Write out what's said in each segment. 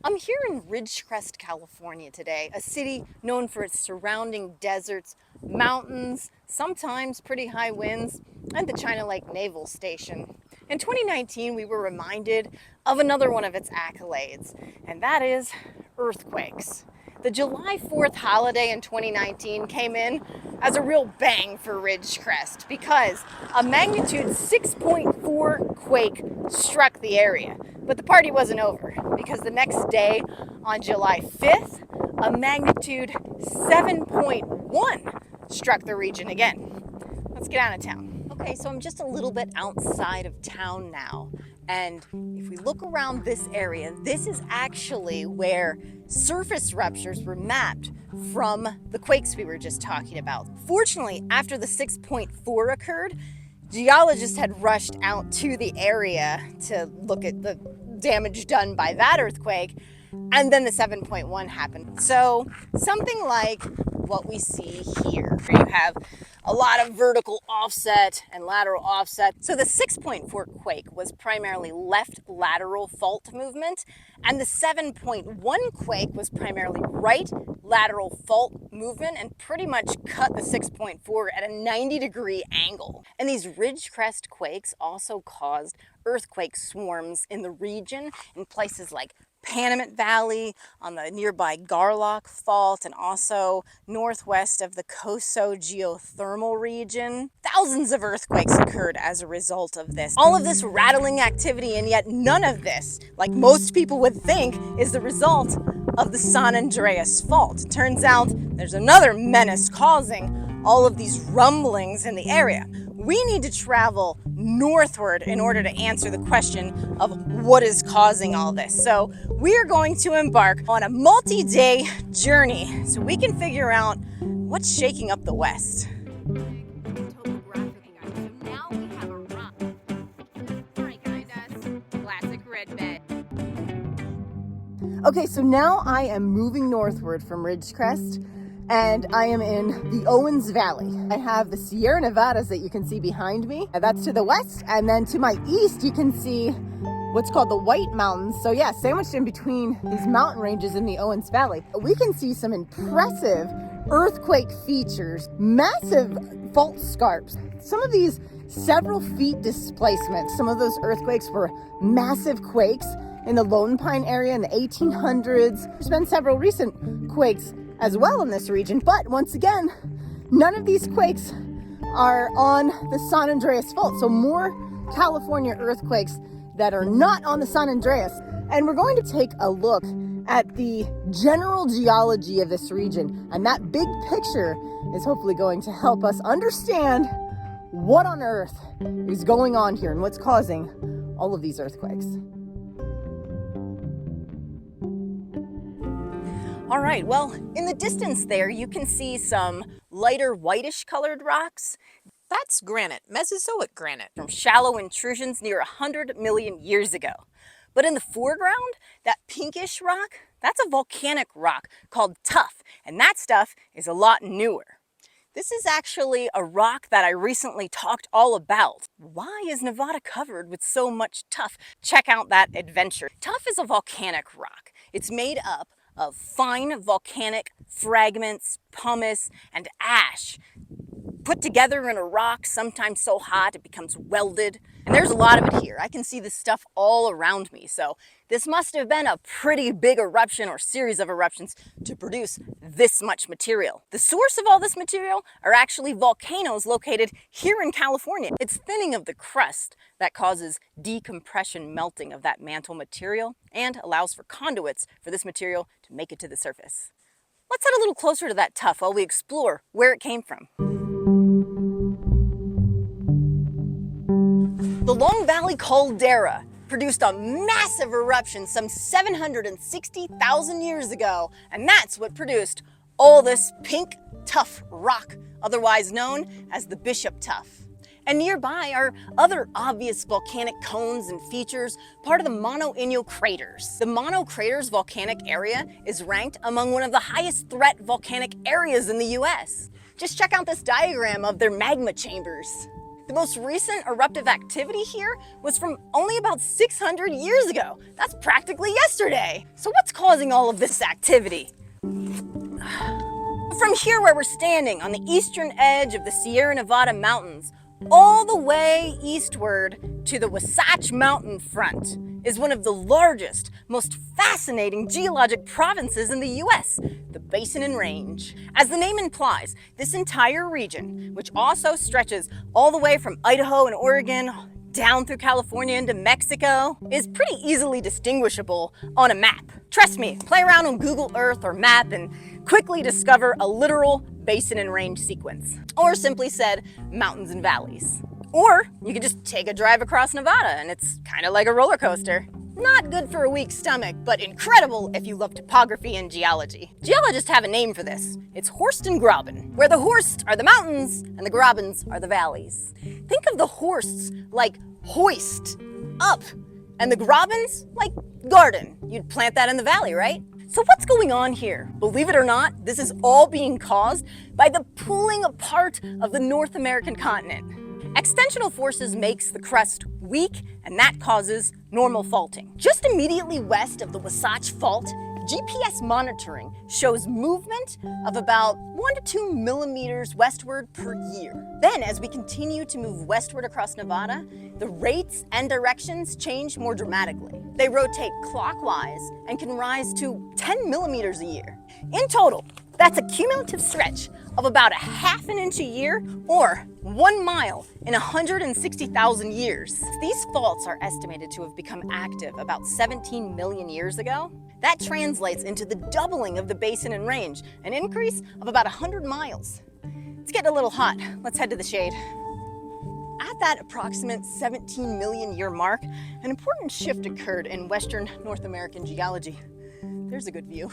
I'm here in Ridgecrest, California today, a city known for its surrounding deserts, mountains, sometimes pretty high winds, and the China Lake Naval Station. In 2019, we were reminded of another one of its accolades, and that is earthquakes. The July 4th holiday in 2019 came in as a real bang for Ridgecrest because a magnitude 6.4 quake struck the area. But the party wasn't over because the next day, on July 5th, a magnitude 7.1 struck the region again. Let's get out of town. Okay, so I'm just a little bit outside of town now. And if we look around this area, this is actually where surface ruptures were mapped from the quakes we were just talking about. Fortunately, after the 6.4 occurred, geologists had rushed out to the area to look at the damage done by that earthquake, and then the 7.1 happened. So something like what we see here. You have a lot of vertical offset and lateral offset. So the 6.4 quake was primarily left lateral fault movement, and the 7.1 quake was primarily right lateral fault movement and pretty much cut the 6.4 at a 90-degree angle. And these Ridgecrest quakes also caused earthquake swarms in the region in places like Panamint Valley, on the nearby Garlock Fault, and also northwest of the Coso geothermal region. Thousands of earthquakes occurred as a result of this. All of this rattling activity, and yet none of this, like most people would think, is the result of the San Andreas Fault. It turns out there's another menace causing all of these rumblings in the area. We need to travel northward in order to answer the question of what is causing all this. So we are going to embark on a multi-day journey so we can figure out what's shaking up the West. Now we have a rock right behind us, classic red bed. Okay, so now I am moving northward from Ridgecrest, and I am in the Owens Valley. I have the Sierra Nevadas that you can see behind me. That's to the west, and then to my east you can see what's called the White Mountains. So yeah, sandwiched in between these mountain ranges in the Owens Valley, we can see some impressive earthquake features, massive fault scarps. Some of these several feet displacements. Some of those earthquakes were massive quakes in the Lone Pine area in the 1800s. There's been several recent quakes as well in this region, but once again, none of these quakes are on the San Andreas Fault. So more California earthquakes that are not on the San Andreas. And we're going to take a look at the general geology of this region. And that big picture is hopefully going to help us understand what on earth is going on here and what's causing all of these earthquakes. All right, well, in the distance there, you can see some lighter whitish colored rocks. That's granite, Mesozoic granite, from shallow intrusions near 100 million years ago. But in the foreground, that pinkish rock, that's a volcanic rock called Tuff, and that stuff is a lot newer. This is actually a rock that I recently talked all about. Why is Nevada covered with so much tuff? Check out that adventure. Tuff is a volcanic rock. It's made up of fine volcanic fragments, pumice, and ash put together in a rock, sometimes so hot it becomes welded. And there's a lot of it here. I can see this stuff all around me. So this must have been a pretty big eruption or series of eruptions to produce this much material. The source of all this material are actually volcanoes located here in California. It's thinning of the crust that causes decompression melting of that mantle material and allows for conduits for this material to make it to the surface. Let's head a little closer to that tuff while we explore where it came from. The Long Valley Caldera produced a massive eruption some 760,000 years ago, and that's what produced all this pink tuff rock, otherwise known as the Bishop Tuff. And nearby are other obvious volcanic cones and features, part of the Mono Inyo craters. The Mono craters volcanic area is ranked among one of the highest threat volcanic areas in the US. Just check out this diagram of their magma chambers. The most recent eruptive activity here was from only about 600 years ago. That's practically yesterday. So what's causing all of this activity? From here where we're standing on the eastern edge of the Sierra Nevada mountains, all the way eastward to the Wasatch Mountain front is one of the largest, most fascinating geologic provinces in the US, the Basin and Range. As the name implies, this entire region, which also stretches all the way from Idaho and Oregon down through California into Mexico, is pretty easily distinguishable on a map. Trust me, play around on Google Earth or map and quickly discover a literal basin and range sequence. Or simply said, mountains and valleys. Or you could just take a drive across Nevada and it's kind of like a roller coaster. Not good for a weak stomach, but incredible if you love topography and geology. Geologists have a name for this. It's Horst and Graben, where the Horst are the mountains and the Grabens are the valleys. Think of the Horsts like hoist, up, and the Grabens like garden. You'd plant that in the valley, right? So what's going on here? Believe it or not, this is all being caused by the pulling apart of the North American continent. Extensional forces makes the crust weak, and that causes normal faulting. Just immediately west of the Wasatch Fault, GPS monitoring shows movement of about 1 to 2 millimeters westward per year. Then, as we continue to move westward across Nevada, the rates and directions change more dramatically. They rotate clockwise and can rise to 10 millimeters a year. In total, that's a cumulative stretch of about a ½ inch a year, or 1 mile in 160,000 years. These faults are estimated to have become active about 17 million years ago. That translates into the doubling of the basin and range, an increase of about 100 miles. It's getting a little hot. Let's head to the shade. At that approximate 17 million year mark, an important shift occurred in Western North American geology. There's a good view.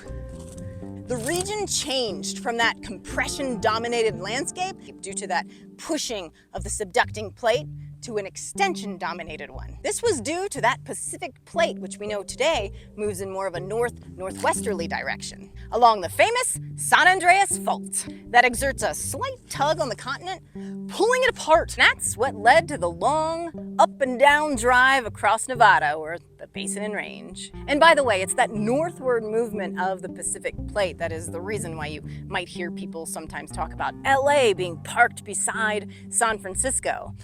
The region changed from that compression-dominated landscape due to that pushing of the subducting plate to an extension-dominated one. This was due to that Pacific plate, which we know today moves in more of a north-northwesterly direction, along the famous San Andreas Fault that exerts a slight tug on the continent, pulling it apart. That's what led to the long up and down drive across Nevada, or the Basin and Range. And by the way, it's that northward movement of the Pacific plate that is the reason why you might hear people sometimes talk about LA being parked beside San Francisco.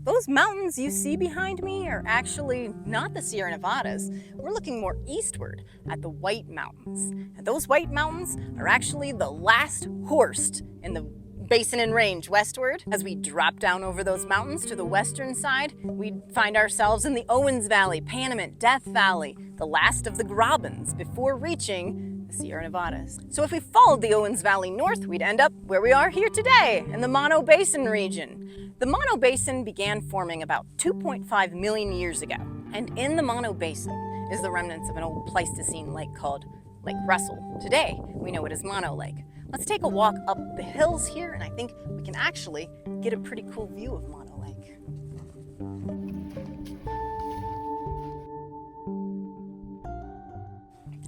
Those mountains you see behind me are actually not the Sierra Nevadas. We're looking more eastward at the White Mountains. And those White Mountains are actually the last Horst in the Basin and Range westward. As we drop down over those mountains to the western side, we find ourselves in the Owens Valley, Panamint, Death Valley, the last of the Grabens before reaching the Sierra Nevadas. So if we followed the Owens Valley north, we'd end up where we are here today, in the Mono Basin region. The Mono Basin began forming about 2.5 million years ago, and in the Mono Basin is the remnants of an old Pleistocene lake called Lake Russell. Today, we know it as Mono Lake. Let's take a walk up the hills here, and I think we can actually get a pretty cool view of Mono Lake.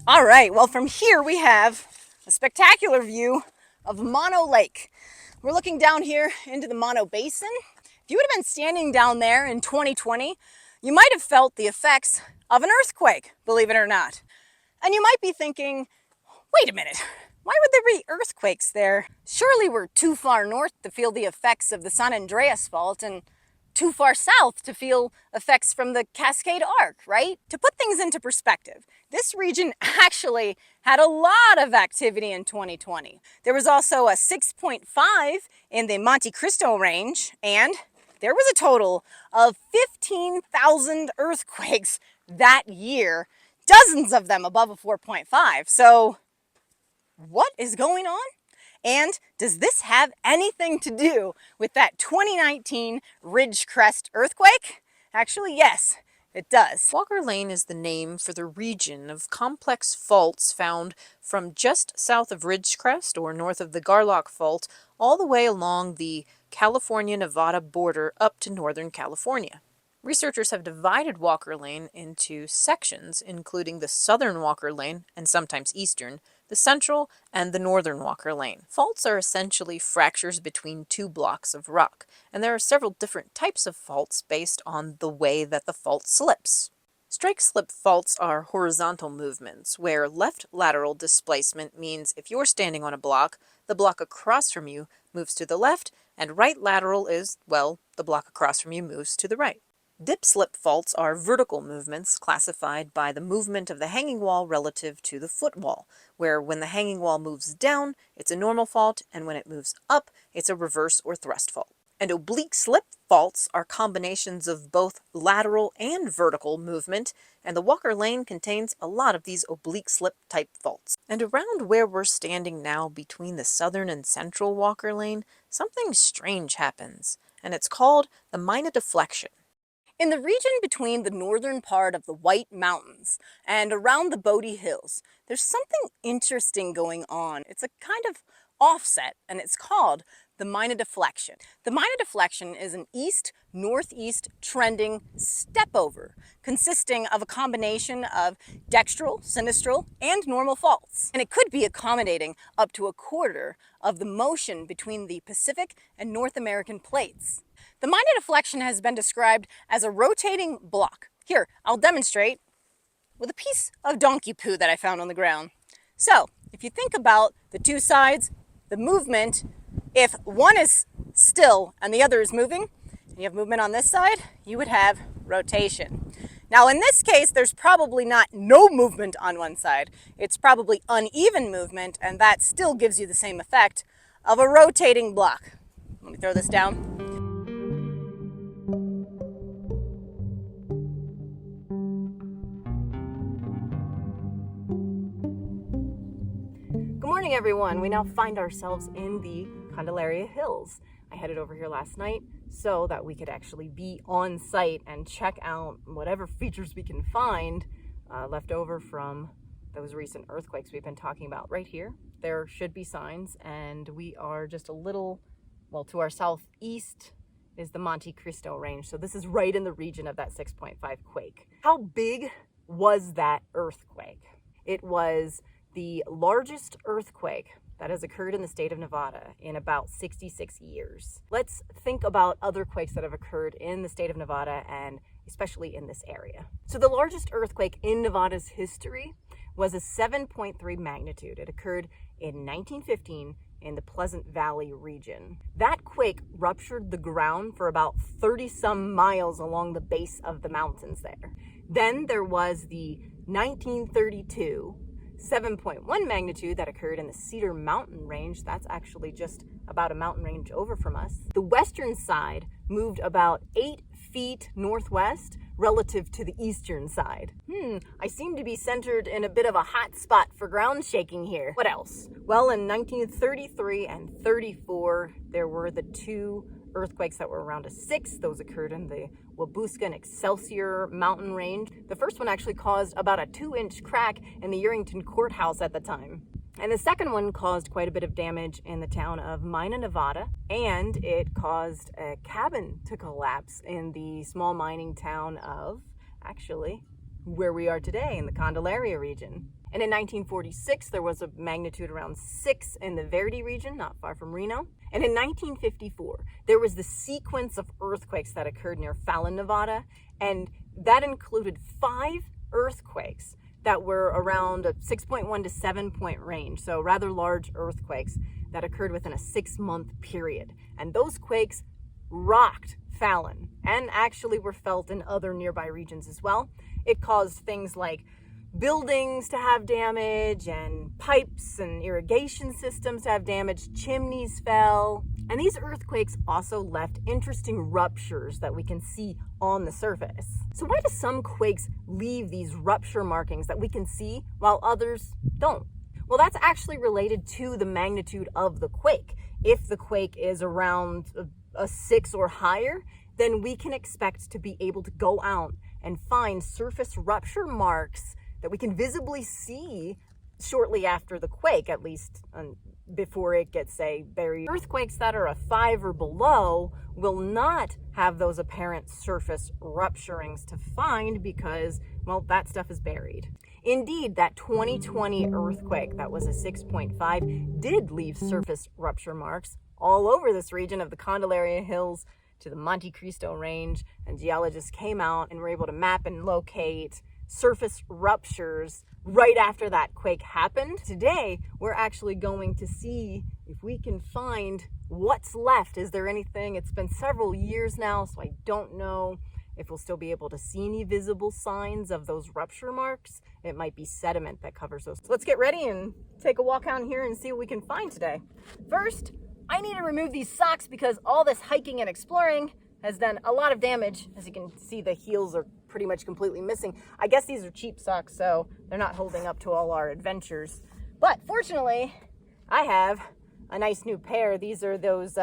All right, well, from here we have a spectacular view of Mono Lake. We're looking down here into the Mono Basin. If you would have been standing down there in 2020, you might have felt the effects of an earthquake, believe it or not. And you might be thinking, wait a minute, why would there be earthquakes there? Surely we're too far north to feel the effects of the San Andreas Fault and too far south to feel effects from the Cascade Arc, right? To put things into perspective, this region actually had a lot of activity in 2020. There was also a 6.5 in the Monte Cristo range, and there was a total of 15,000 earthquakes that year, dozens of them above a 4.5. So what is going on? And does this have anything to do with that 2019 Ridgecrest earthquake? Actually, yes, it does. Walker Lane is the name for the region of complex faults found from just south of Ridgecrest or north of the Garlock Fault all the way along the California-Nevada border up to Northern California. Researchers have divided Walker Lane into sections, including the southern Walker Lane, and sometimes eastern, the central and the northern Walker Lane. Faults are essentially fractures between two blocks of rock, and there are several different types of faults based on the way that the fault slips. Strike-slip faults are horizontal movements, where left lateral displacement means if you're standing on a block, the block across from you moves to the left, and right lateral is, well, the block across from you moves to the right. Dip-slip faults are vertical movements classified by the movement of the hanging wall relative to the footwall, where when the hanging wall moves down, it's a normal fault, and when it moves up, it's a reverse or thrust fault. And oblique slip faults are combinations of both lateral and vertical movement, and the Walker Lane contains a lot of these oblique slip type faults. And around where we're standing now between the southern and central Walker Lane, something strange happens, and it's called the Mina Deflection. In the region between the northern part of the White Mountains and around the Bodie Hills, there's something interesting going on. It's a kind of offset, and it's called the Mina Deflection. The Mina Deflection is an east-northeast trending step-over consisting of a combination of dextral, sinistral, and normal faults. And it could be accommodating up to a quarter of the motion between the Pacific and North American plates. The Mina Deflection has been described as a rotating block. Here, I'll demonstrate with a piece of donkey poo that I found on the ground. So, if you think about the two sides, the movement, if one is still and the other is moving, and you have movement on this side, you would have rotation. Now in this case, there's probably not no movement on one side. It's probably uneven movement, and that still gives you the same effect of a rotating block. Let me throw this down. Good morning, everyone. We now find ourselves in the Caldera Hills. I headed over here last night so that we could actually be on site and check out whatever features we can find left over from those recent earthquakes we've been talking about. Right here, there should be signs, and we are just a little, well, to our southeast is the Monte Cristo range. So this is right in the region of that 6.5 quake. How big was that earthquake? It was the largest earthquake that has occurred in the state of Nevada in about 66 years. Let's think about other quakes that have occurred in the state of Nevada, and especially in this area. So the largest earthquake in Nevada's history was a 7.3 magnitude. It occurred in 1915 in the Pleasant Valley region. That quake ruptured the ground for about 30-some miles along the base of the mountains there. Then there was the 1932 7.1 magnitude that occurred in the Cedar Mountain range. That's actually just about a mountain range over from us. The western side moved about 8 feet northwest relative to the eastern side. I seem to be centered in a bit of a hot spot for ground shaking here. What else? Well, in 1933 and 34, there were the two earthquakes that were around a 6. Those occurred in the Wabusca and Excelsior mountain range. The first one actually caused about a 2-inch crack in the Yerington courthouse at the time. And the second one caused quite a bit of damage in the town of Mina, Nevada, and it caused a cabin to collapse in the small mining town of, actually, where we are today in the Candelaria region. And in 1946, there was a magnitude around 6 in the Verdi region, not far from Reno. And in 1954, there was the sequence of earthquakes that occurred near Fallon, Nevada, and that included 5 earthquakes that were around a 6.1 to 7-point range, so rather large earthquakes that occurred within a 6-month period. And those quakes rocked Fallon and actually were felt in other nearby regions as well. It caused things like buildings to have damage and pipes and irrigation systems to have damage. Chimneys fell. And these earthquakes also left interesting ruptures that we can see on the surface. So why do some quakes leave these rupture markings that we can see while others don't? Well, that's actually related to the magnitude of the quake. If the quake is around a 6 or higher, then we can expect to be able to go out and find surface rupture marks that we can visibly see shortly after the quake, at least before it gets, say, buried. Earthquakes that are a 5 or below will not have those apparent surface rupturings to find because, well, that stuff is buried. Indeed, that 2020 earthquake that was a 6.5 did leave surface rupture marks all over this region of the Caldera Hills to the Monte Cristo Range, and geologists came out and were able to map and locate surface ruptures right after that quake happened. Today, we're actually going to see if we can find what's left. Is there anything? It's been several years now, so I don't know if we'll still be able to see any visible signs of those rupture marks. It might be sediment that covers those. So let's get ready and take a walk out here and see what we can find today. First, I need to remove these socks because all this hiking and exploring has done a lot of damage. As you can see, the heels are pretty much completely missing. I guess these are cheap socks, so they're not holding up to all our adventures. But fortunately, I have a nice new pair. These are those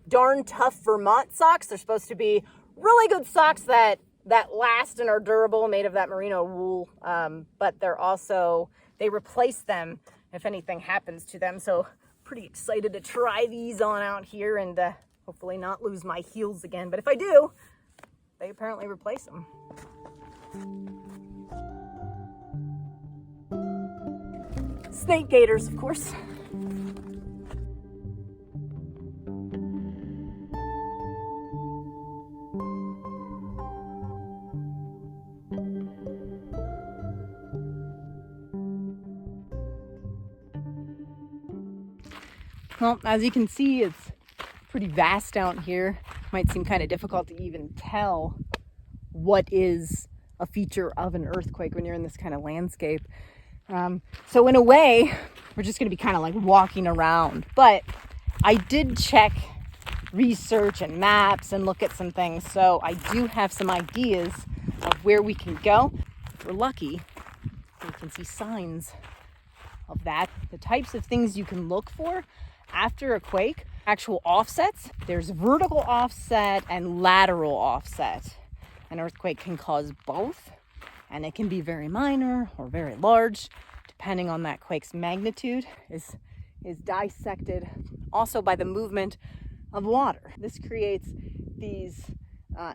darn Tuff Vermont socks. They're supposed to be really good socks that last and are durable, made of that merino wool. But they're also, they replace them if anything happens to them. So pretty excited to try these on out here and hopefully not lose my heels again. But if I do, they apparently replace them. Snake gaiters, of course. Well, as you can see, it's pretty vast out here. Might seem kind of difficult to even tell what is a feature of an earthquake when you're in this kind of landscape. So in a way, we're just going to be kind of like walking around. But I did check research and maps and look at some things. So I do have some ideas of where we can go. If we're lucky, we can see signs of that. The types of things you can look for after a quake, actual offsets. There's vertical offset and lateral offset. An earthquake can cause both, and it can be very minor or very large, depending on that quake's magnitude. Is dissected also by the movement of water. This creates these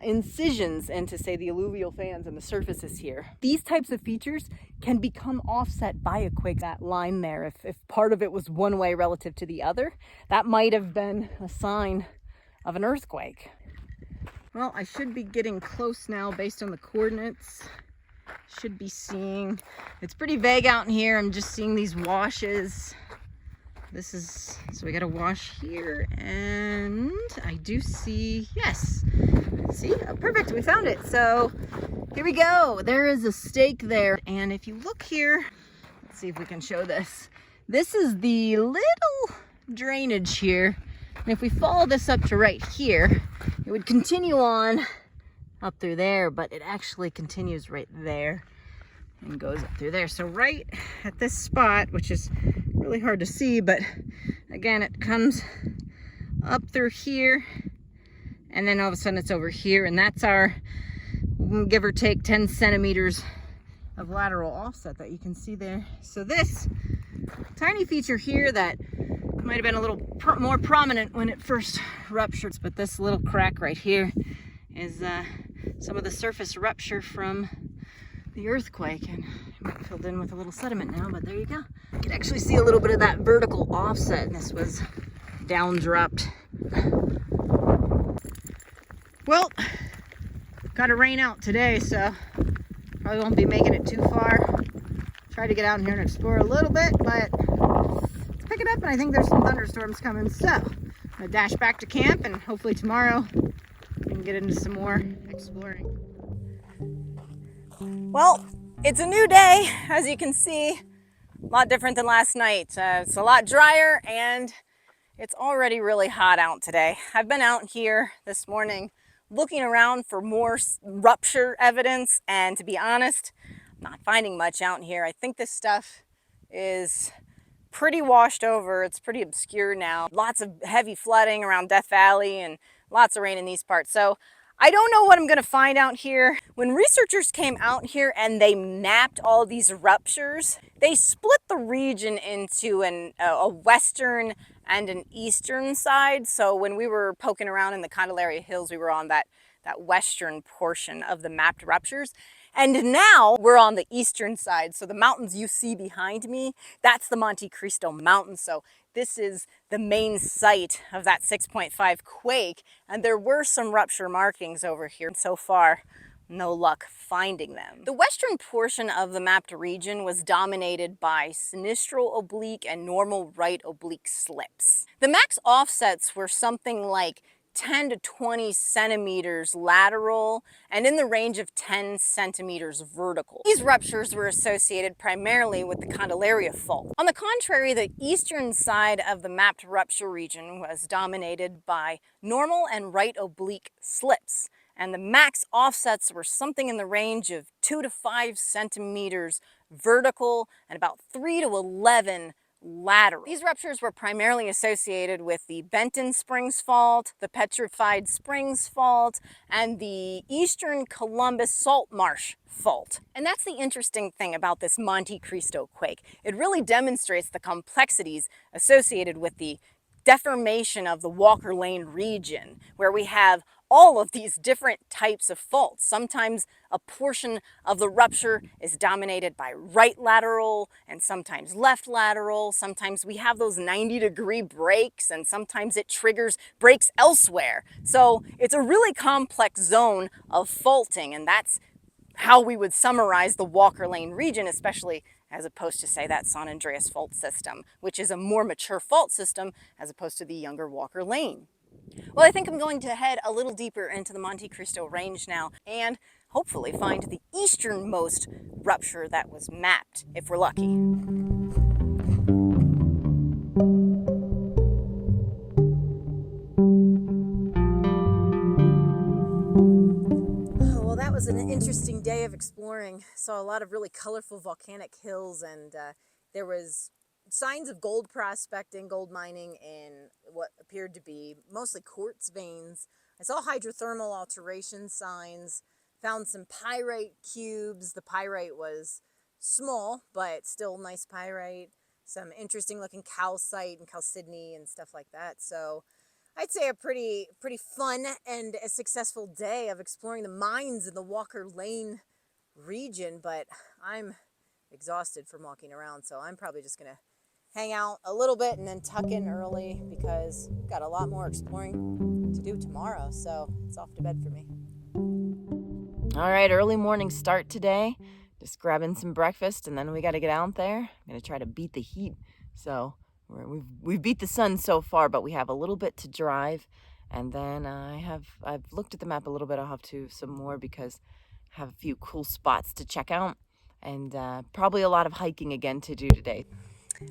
incisions into, say, the alluvial fans and the surfaces here. These types of features can become offset by a quake. That line there, if part of it was one way relative to the other, that might have been a sign of an earthquake. Well, I should be getting close now based on the coordinates. Should be seeing, it's pretty vague out in here. I'm just seeing these washes. This is, so we got a wash here, and I do see, yes, see, oh, perfect, we found it. So here we go. There is a stake there, and if you look here, let's see if we can show this. This is the little drainage here, and if we follow this up to right here, it would continue on up through there, but it actually continues right there and goes up through there. So right at this spot, which is really hard to see, but again, it comes up through here, and then all of a sudden it's over here, and that's our, give or take, 10 centimeters of lateral offset that you can see there. So this tiny feature here that might have been a little more prominent when it first ruptured, but this little crack right here is some of the surface rupture from the earthquake, and it might be filled in with a little sediment now, but there you go. You can actually see a little bit of that vertical offset, and this was down dropped. Well, got to rain out today, so probably won't be making it too far. Try to get out in here and explore a little bit, but it's picking up, and I think there's some thunderstorms coming, so I'm gonna dash back to camp, and hopefully tomorrow we can get into some more exploring. Well, it's a new day, as you can see. A lot different than last night. It's a lot drier, and it's already really hot out today. I've been out here this morning looking around for more rupture evidence, and to be honest, I'm not finding much out here. I think this stuff is pretty washed over. It's pretty obscure now. Lots of heavy flooding around Death Valley and lots of rain in these parts. So I don't know what I'm going to find out here. When researchers came out here and they mapped all these ruptures, they split the region into a western and an eastern side. So when we were poking around in the Caldera Hills, we were on that western portion of the mapped ruptures. And now we're on the eastern side. So the mountains you see behind me, that's the Monte Cristo Mountains. So this is the main site of that 6.5 quake. And there were some rupture markings over here. So far, no luck finding them. The western portion of the mapped region was dominated by sinistral oblique and normal right oblique slips. The max offsets were something like 10 to 20 centimeters lateral and in the range of 10 centimeters vertical. These ruptures were associated primarily with the Caldera fault. On the contrary, the eastern side of the mapped rupture region was dominated by normal and right oblique slips, and the max offsets were something in the range of 2 to 5 centimeters vertical and about 3 to 11 lateral. These ruptures were primarily associated with the Benton Springs Fault, the Petrified Springs Fault, and the Eastern Columbus Salt Marsh Fault. And that's the interesting thing about this Monte Cristo quake. It really demonstrates the complexities associated with the deformation of the Walker Lane region, where we have all of these different types of faults. Sometimes a portion of the rupture is dominated by right lateral and sometimes left lateral. Sometimes we have those 90-degree breaks and sometimes it triggers breaks elsewhere. So it's a really complex zone of faulting, and that's how we would summarize the Walker Lane region, especially as opposed to, say, that San Andreas fault system, which is a more mature fault system as opposed to the younger Walker Lane. Well, I think I'm going to head a little deeper into the Monte Cristo Range now and hopefully find the easternmost rupture that was mapped, if we're lucky. Well, that was an interesting day of exploring. Saw a lot of really colorful volcanic hills, and there was signs of gold prospecting, gold mining in what appeared to be mostly quartz veins. I saw hydrothermal alteration signs, found some pyrite cubes. The pyrite was small, but still nice pyrite. Some interesting looking calcite and chalcedony and stuff like that. So I'd say a pretty fun and a successful day of exploring the mines in the Walker Lane region, but I'm exhausted from walking around, so I'm probably just gonna hang out a little bit and then tuck in early because I've got a lot more exploring to do tomorrow, so it's off to bed for me. All right, early morning start today. Just grabbing some breakfast and then we got to get out there. I'm going to try to beat the heat. So we've beat the sun so far, but we have a little bit to drive. And then I've looked at the map a little bit. I'll have to some more because I have a few cool spots to check out and probably a lot of hiking again to do today.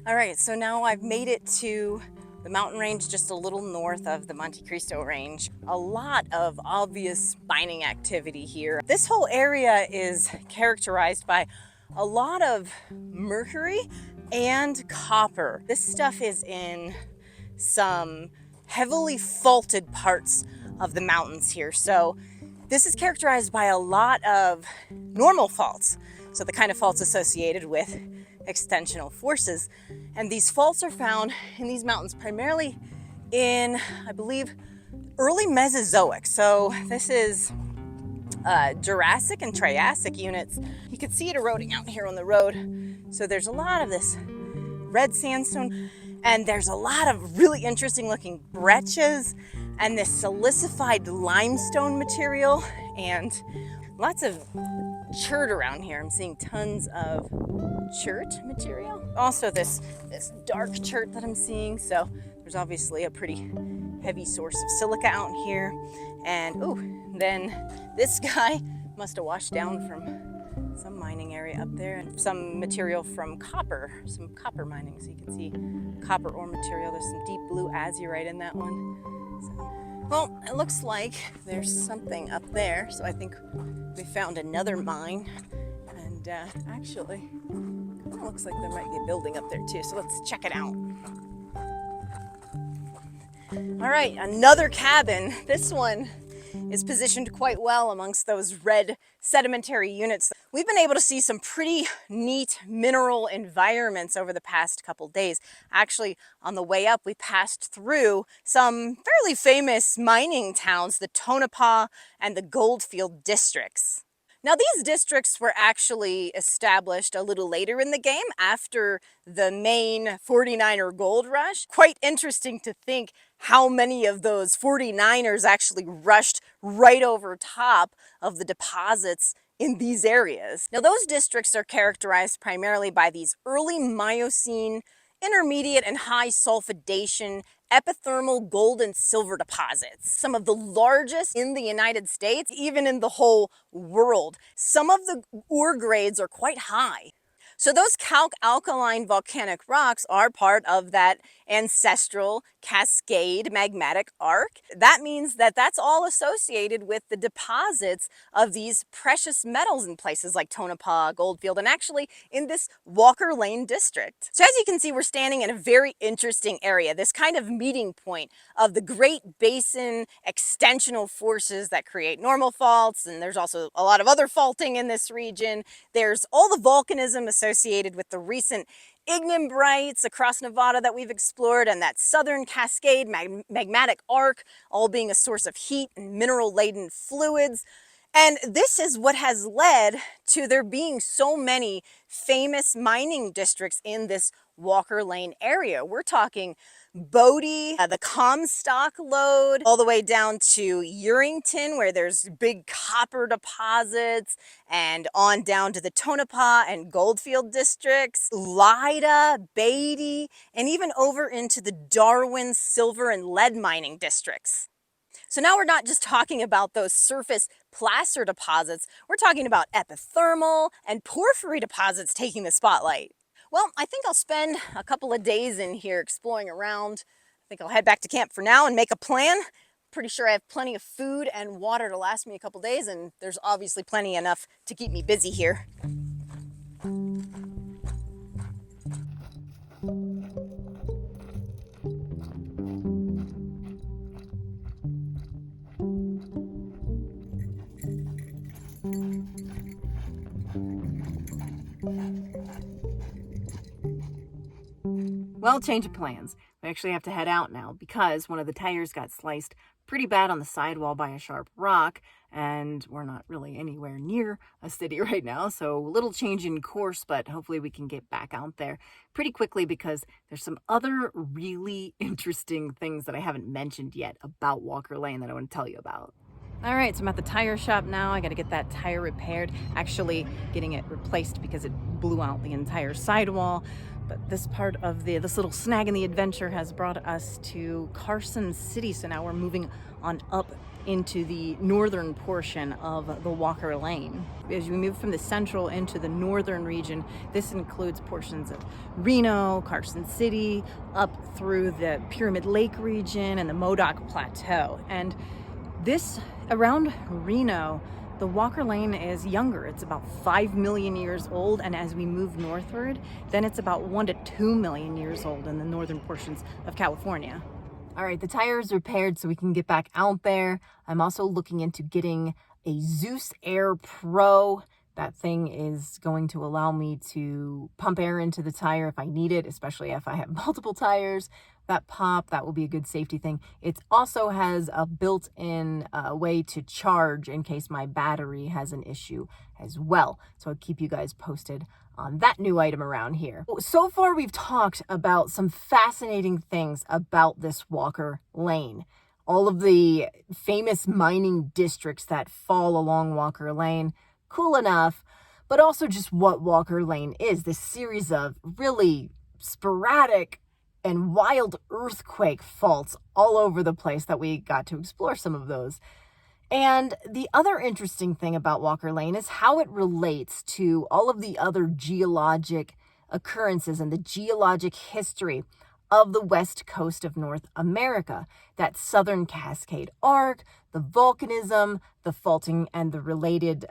All right, so now I've made it to the mountain range just a little north of the Monte Cristo Range. A lot of obvious mining activity here. This whole area is characterized by a lot of mercury and copper. This stuff is in some heavily faulted parts of the mountains here. So this is characterized by a lot of normal faults. So the kind of faults associated with extensional forces. And these faults are found in these mountains primarily in, I believe, early Mesozoic. So this is Jurassic and Triassic units. You can see it eroding out here on the road. So there's a lot of this red sandstone, and there's a lot of really interesting looking breccias and this silicified limestone material and lots of chert around here. I'm seeing tons of chert material. Also this dark chert that I'm seeing. So there's obviously a pretty heavy source of silica out here. And then this guy must have washed down from some mining area up there, and some material from copper, some copper mining. So you can see copper ore material. There's some deep blue azurite in that one. So, well, it looks like there's something up there. So I think we found another mine, and actually it looks like there might be a building up there too. So let's check it out. All right, another cabin. This one is positioned quite well amongst those red sedimentary units. We've been able to see some pretty neat mineral environments over the past couple days. Actually, on the way up, we passed through some fairly famous mining towns, the Tonopah and the Goldfield districts. Now, these districts were actually established a little later in the game after the main 49er gold rush. Quite interesting to think how many of those 49ers actually rushed right over top of the deposits in these areas. Now, those districts are characterized primarily by these early Miocene, intermediate and high sulfidation epithermal gold and silver deposits, some of the largest in the United States, even in the whole world. Some of the ore grades are quite high. So those calc alkaline volcanic rocks are part of that ancestral Cascade magmatic arc. That means that that's all associated with the deposits of these precious metals in places like Tonopah, Goldfield, and actually in this Walker Lane district. So as you can see, we're standing in a very interesting area, this kind of meeting point of the Great Basin extensional forces that create normal faults, and there's also a lot of other faulting in this region. There's all the volcanism associated with the recent ignimbrites across Nevada that we've explored, and that southern Cascade magmatic arc, all being a source of heat and mineral-laden fluids. And this is what has led to there being so many famous mining districts in this Walker Lane area. We're talking Bodie, the Comstock lode, all the way down to Urington, where there's big copper deposits, and on down to the Tonopah and Goldfield districts, Lida, Beatty, and even over into the Darwin silver and lead mining districts. So now we're not just talking about those surface placer deposits, we're talking about epithermal and porphyry deposits taking the spotlight. Well, I think I'll spend a couple of days in here exploring around. I think I'll head back to camp for now and make a plan. Pretty sure I have plenty of food and water to last me a couple days, and there's obviously plenty enough to keep me busy here. Well, change of plans. We actually have to head out now because one of the tires got sliced pretty bad on the sidewall by a sharp rock, and we're not really anywhere near a city right now, so a little change in course, but hopefully we can get back out there pretty quickly because there's some other really interesting things that I haven't mentioned yet about Walker Lane that I want to tell you about. All right, so I'm at the tire shop now. I got to get that tire repaired, actually getting it replaced because it blew out the entire sidewall. But this part of this little snag in the adventure has brought us to Carson City. So now we're moving on up into the northern portion of the Walker Lane. As we move from the central into the northern region, this includes portions of Reno, Carson City, up through the Pyramid Lake region and the Modoc Plateau. And this, around Reno, the Walker Lane is younger. It's about 5 million years old, and as we move northward, then it's about 1 to 2 million years old in the northern portions of California. All right, the tire is repaired so we can get back out there. I'm also looking into getting a Zeus Air Pro. That thing is going to allow me to pump air into the tire if I need it, especially if I have multiple tires that pop. That will be a good safety thing. It also has a built-in way to charge in case my battery has an issue as well. So I'll keep you guys posted on that new item around here. So far, we've talked about some fascinating things about this Walker Lane. All of the famous mining districts that fall along Walker Lane, cool enough, but also just what Walker Lane is, this series of really sporadic and wild earthquake faults all over the place that we got to explore some of those. And the other interesting thing about Walker Lane is how it relates to all of the other geologic occurrences and the geologic history of the west coast of North America. That southern Cascade arc, the volcanism, the faulting, and the related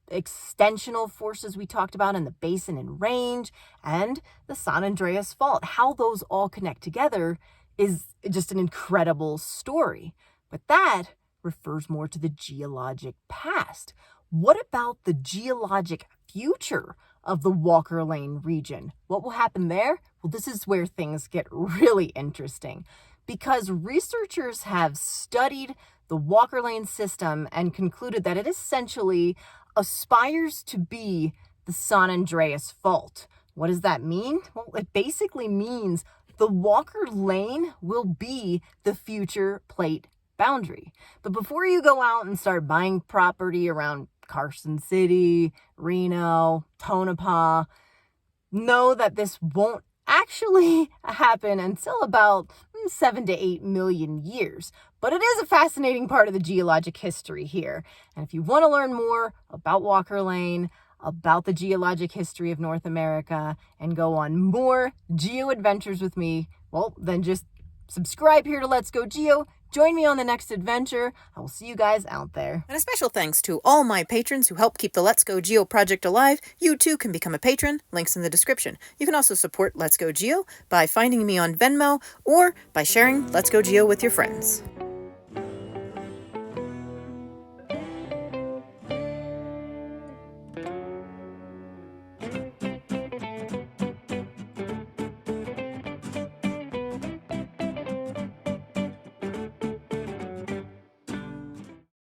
extensional forces we talked about in the Basin and Range, and the San Andreas Fault. How those all connect together is just an incredible story. But that refers more to the geologic past. What about the geologic future of the Walker Lane region? What will happen there? Well, this is where things get really interesting because researchers have studied the Walker Lane system and concluded that it is essentially aspires to be the San Andreas Fault. What does that mean? Well, it basically means the Walker Lane will be the future plate boundary. But before you go out and start buying property around Carson City, Reno, Tonopah, know that this won't actually happen until about 7 to 8 million years. But it is a fascinating part of the geologic history here. And if you want to learn more about Walker Lane, about the geologic history of North America, and go on more geo adventures with me, well, then just subscribe here to Let's Go Geo. Join me on the next adventure. I will see you guys out there. And a special thanks to all my patrons who help keep the Let's Go Geo project alive. You too can become a patron. Links in the description. You can also support Let's Go Geo by finding me on Venmo or by sharing Let's Go Geo with your friends.